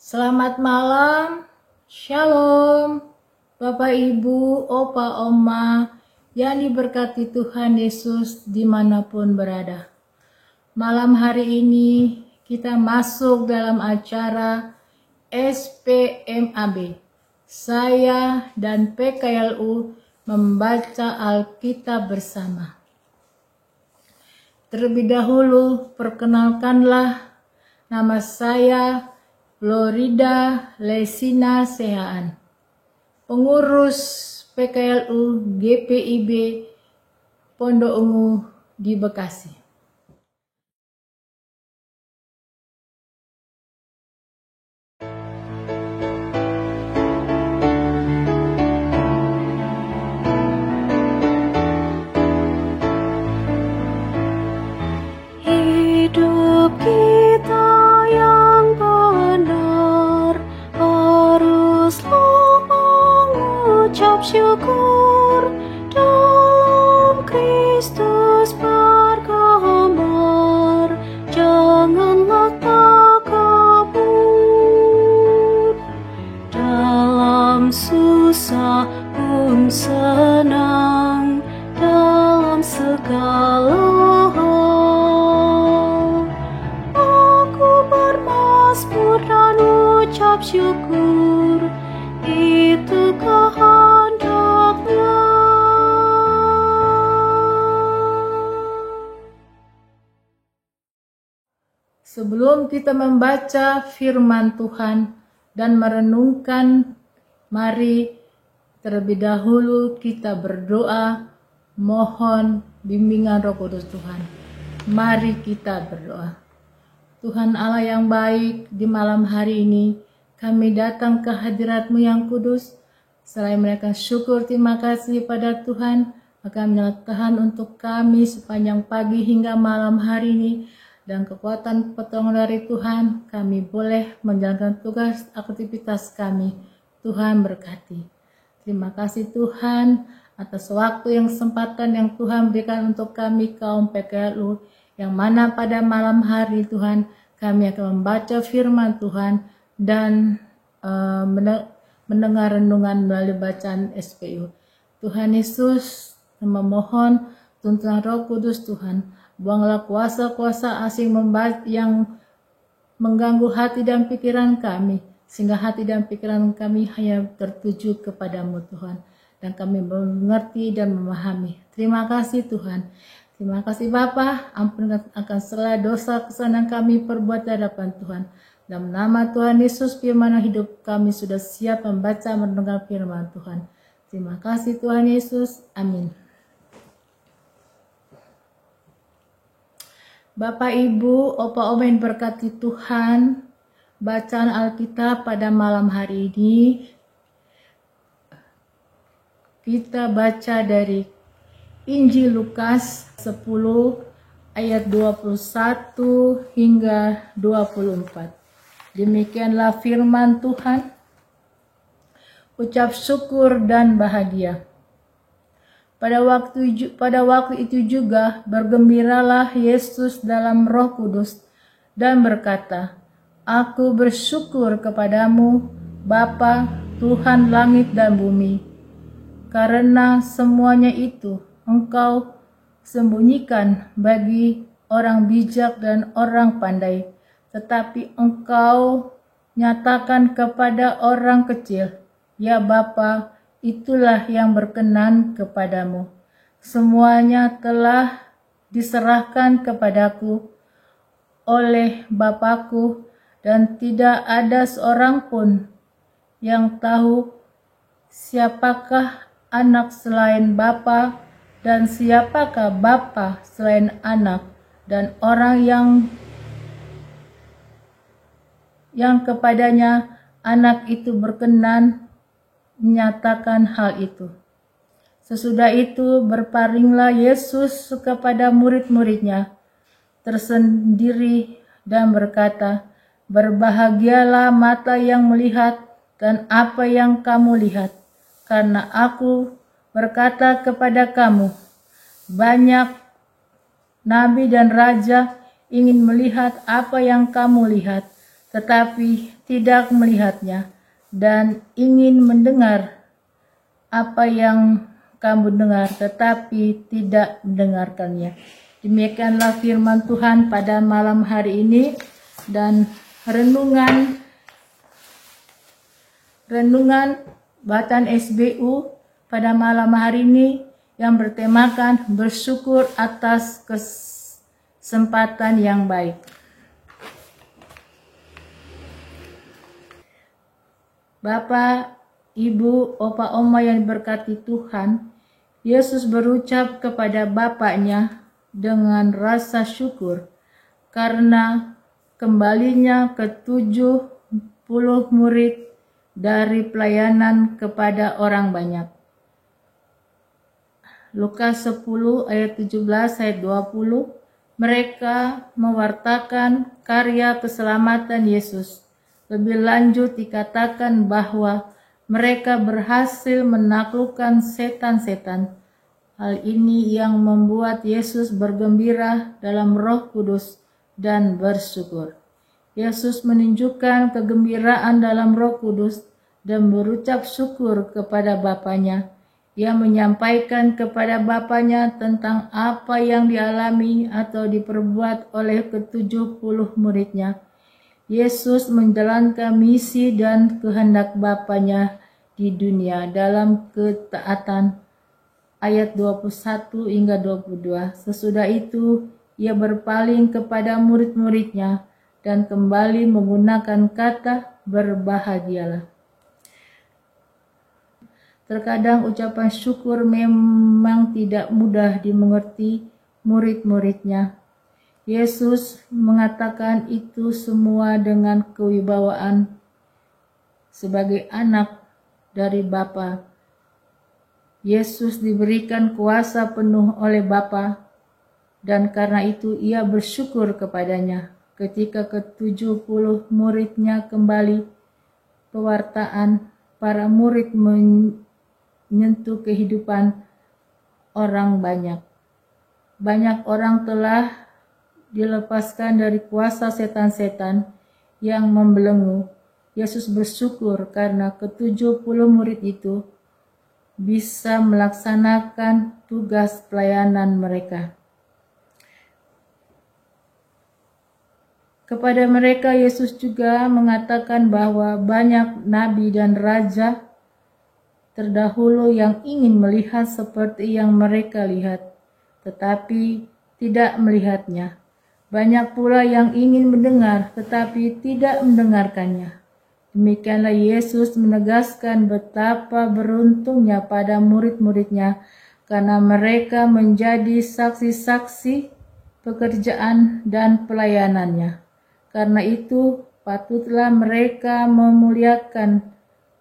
Selamat malam, Shalom, Bapak Ibu, Opa, Oma, yang diberkati Tuhan Yesus dimanapun berada. Malam hari ini kita masuk dalam acara SPMAB. Saya dan PKLU membaca Alkitab bersama. Terlebih dahulu perkenalkanlah, nama saya Florida Lesina Sehaan, pengurus PKLU GPIB Pondok Ungu di Bekasi. Hidup kita yang benar haruslah mengucap syukur, dalam Kristus bergambar, janganlah takabur. Dalam susah pun senang, dalam segala hal aku bermazmur dan ucap syukur, itu kehendaknya. Sebelum kita membaca firman Tuhan dan merenungkan, mari terlebih dahulu kita berdoa, mohon bimbingan Roh Kudus Tuhan. Mari kita berdoa. Tuhan Allah yang baik, di malam hari ini kami datang ke hadirat-Mu yang kudus. Selain mereka syukur, terima kasih pada Tuhan akan menyertakan untuk kami sepanjang pagi hingga malam hari ini. Dan kekuatan pertolongan dari Tuhan, kami boleh menjalankan tugas aktivitas kami. Tuhan berkati. Terima kasih Tuhan atas waktu yang kesempatan yang Tuhan berikan untuk kami kaum PKLU, yang mana pada malam hari Tuhan kami akan membaca firman Tuhan dan mendengar renungan melalui bacaan SPU. Tuhan Yesus memohon tuntunan Roh Kudus Tuhan, buanglah kuasa-kuasa asing yang mengganggu hati dan pikiran kami, sehingga hati dan pikiran kami hanya tertuju kepadamu Tuhan, dan kami mengerti dan memahami. Terima kasih Tuhan. Terima kasih Bapa, ampunkan akan segala dosa kesalahan kami perbuat di hadapan Tuhan. Dalam nama Tuhan Yesus, firman hidup kami sudah siap membaca mendengar firman Tuhan. Terima kasih Tuhan Yesus. Amin. Bapak, Ibu, Opa, Oma yang berkati Tuhan, bacaan Alkitab pada malam hari ini kita baca dari Injil Lukas 10 ayat 21 hingga 24. Demikianlah firman Tuhan. Ucap syukur dan bahagia. Pada waktu itu juga bergembiralah Yesus dalam Roh Kudus dan berkata, Aku bersyukur kepadamu, Bapa, Tuhan langit dan bumi, karena semuanya itu Engkau sembunyikan bagi orang bijak dan orang pandai, tetapi Engkau nyatakan kepada orang kecil. Ya Bapa, itulah yang berkenan kepadamu. Semuanya telah diserahkan kepadaku oleh Bapakku, dan tidak ada seorang pun yang tahu siapakah anak selain Bapa, dan siapakah Bapa selain anak, dan orang yang kepadanya anak itu berkenan menyatakan hal itu. Sesudah itu berpalinglah Yesus kepada murid-muridnya tersendiri dan berkata, Berbahagialah mata yang melihat dan apa yang kamu lihat, karena aku berkata kepada kamu, banyak nabi dan raja ingin melihat apa yang kamu lihat, tetapi tidak melihatnya, dan ingin mendengar apa yang kamu dengar, tetapi tidak mendengarkannya. Demikianlah firman Tuhan pada malam hari ini, dan renungan Bacaan SBU pada malam hari ini yang bertemakan bersyukur atas kesempatan yang baik. Bapak, Ibu, Opa, Oma yang diberkati Tuhan, Yesus berucap kepada Bapaknya dengan rasa syukur karena kembalinya ke-70 murid dari pelayanan kepada orang banyak. Lukas 10 ayat 17 ayat 20, mereka mewartakan karya keselamatan Yesus. Lebih lanjut dikatakan bahwa mereka berhasil menaklukkan setan-setan. Hal ini yang membuat Yesus bergembira dalam Roh Kudus dan bersyukur. Yesus menunjukkan kegembiraan dalam Roh Kudus dan berucap syukur kepada Bapaknya. Ia menyampaikan kepada Bapaknya tentang apa yang dialami atau diperbuat oleh ke-70 muridnya. Yesus menjalankan misi dan kehendak Bapaknya di dunia dalam ketaatan. Ayat 21 hingga 22. Sesudah itu, ia berpaling kepada murid-muridnya dan kembali menggunakan kata berbahagialah. Terkadang ucapan syukur memang tidak mudah dimengerti murid-muridnya. Yesus mengatakan itu semua dengan kewibawaan sebagai anak dari Bapa. Yesus diberikan kuasa penuh oleh Bapa, dan karena itu ia bersyukur kepadanya. Ketika ke-70 muridnya kembali, pewartaan para murid menyentuh kehidupan orang banyak. Banyak orang telah dilepaskan dari kuasa setan-setan yang membelenggu. Yesus bersyukur karena ke-70 murid itu bisa melaksanakan tugas pelayanan mereka. Kepada mereka Yesus juga mengatakan bahwa banyak nabi dan raja terdahulu yang ingin melihat seperti yang mereka lihat, tetapi tidak melihatnya. Banyak pula yang ingin mendengar, tetapi tidak mendengarkannya. Demikianlah Yesus menegaskan betapa beruntungnya pada murid-muridnya, karena mereka menjadi saksi-saksi pekerjaan dan pelayanannya. Karena itu, patutlah mereka memuliakan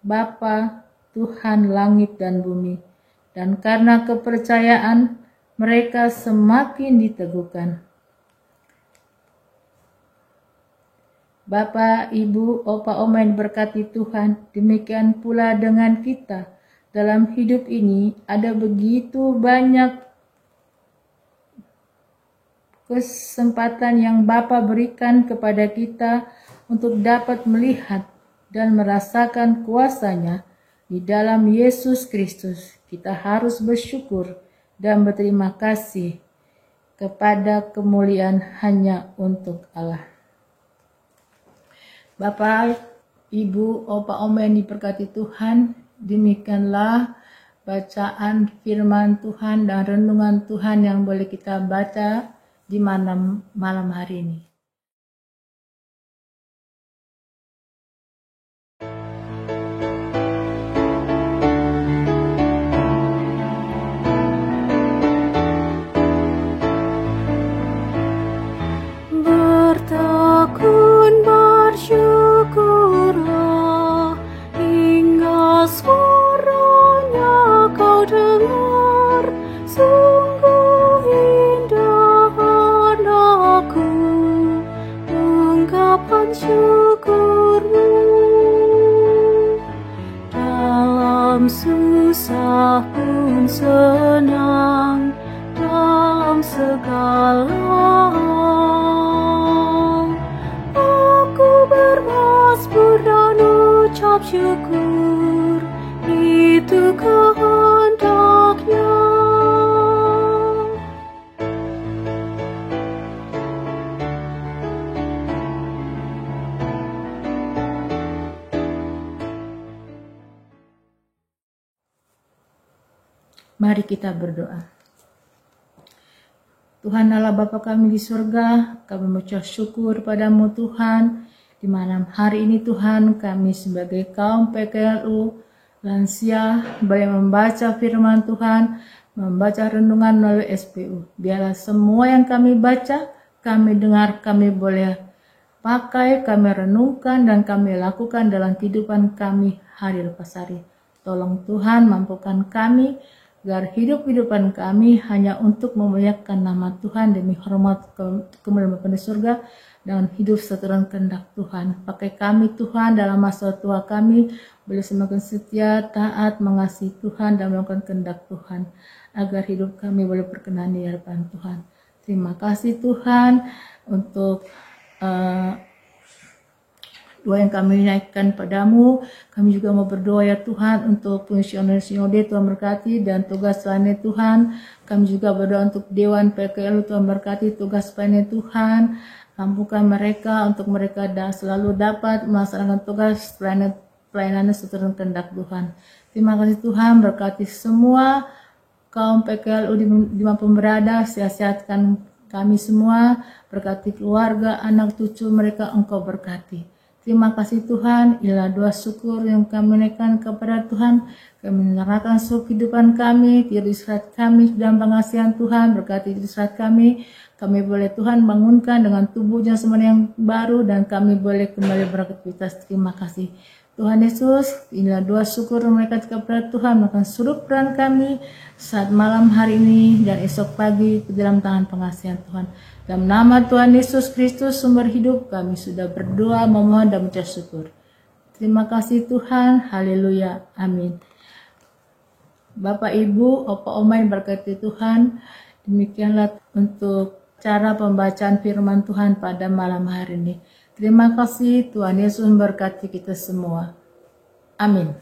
Bapa, Tuhan langit dan bumi. Dan karena kepercayaan, mereka semakin diteguhkan. Bapak, Ibu, Opa, Oma yang diberkati Tuhan, demikian pula dengan kita. Dalam hidup ini ada begitu banyak kesempatan yang Bapa berikan kepada kita untuk dapat melihat dan merasakan kuasa-Nya di dalam Yesus Kristus. Kita harus bersyukur dan berterima kasih kepada kemuliaan hanya untuk Allah. Bapak, Ibu, Opa, Oma yang diberkati Tuhan, demikianlah bacaan firman Tuhan dan renungan Tuhan yang boleh kita baca di malam hari ini. Bertekun bersyukurlah hingga suaranya kau dengar. Sungguh indah anakku ungkapan syukurmu. Dalam susah pun senang, dalam segala aku syukur, itu kehendak-Nya. Mari kita berdoa. Tuhan Allah Bapa kami di surga, kami mengucap syukur padamu Tuhan. Di malam hari ini Tuhan, kami sebagai kaum PKLU, lansia, boleh membaca firman Tuhan, membaca renungan melalui SPU. Biarlah semua yang kami baca, kami dengar, kami boleh pakai, kami renungkan, dan kami lakukan dalam kehidupan kami hari lepas hari. Tolong Tuhan mampukan kami, agar hidup-hidupan kami hanya untuk memuliakan nama Tuhan demi hormat kemuliaan Bapa di surga, dengan hidup seturut kehendak Tuhan. Pakai kami Tuhan dalam masa tua kami, boleh semakin setia, taat, mengasihi Tuhan dan melakukan kehendak Tuhan, agar hidup kami boleh berkenan di hadapan Tuhan. Terima kasih Tuhan untuk doa yang kami naikkan padamu. Kami juga mau berdoa ya Tuhan untuk fungsioner sinode, Tuhan berkati, dan tugas lainnya Tuhan. Kami juga berdoa untuk Dewan PKLU, Tuhan berkati tugas lainnya Tuhan. Mampukan mereka untuk mereka selalu dapat melaksanakan tugas pelayanannya seturut kehendak Tuhan. Terima kasih Tuhan, berkati semua kaum PKLU dimanapun berada, sehat-sehatkan kami semua, berkati keluarga, anak cucu mereka, Engkau berkati. Terima kasih Tuhan, inilah doa syukur yang kami naikkan kepada Tuhan. Kami menyerahkan seluruh kehidupan kami, tiada istirahat kami dalam pengasihan Tuhan, berkati istirahat kami. Kami boleh Tuhan bangunkan dengan tubuhnya semuanya yang baru, dan kami boleh kembali beraktivitas. Terima kasih Tuhan Yesus, inilah doa syukur mereka kepada Tuhan, melakukan seluruh peran kami saat malam hari ini dan esok pagi ke dalam tangan pengasihan Tuhan. Dalam nama Tuhan Yesus Kristus sumber hidup, kami sudah berdoa, memohon dan mengucap syukur. Terima kasih Tuhan, haleluya, amin. Bapak Ibu, Opa Oma yang berkati Tuhan, demikianlah untuk cara pembacaan firman Tuhan pada malam hari ini. Terima kasih, Tuhan Yesus memberkati kita semua. Amin.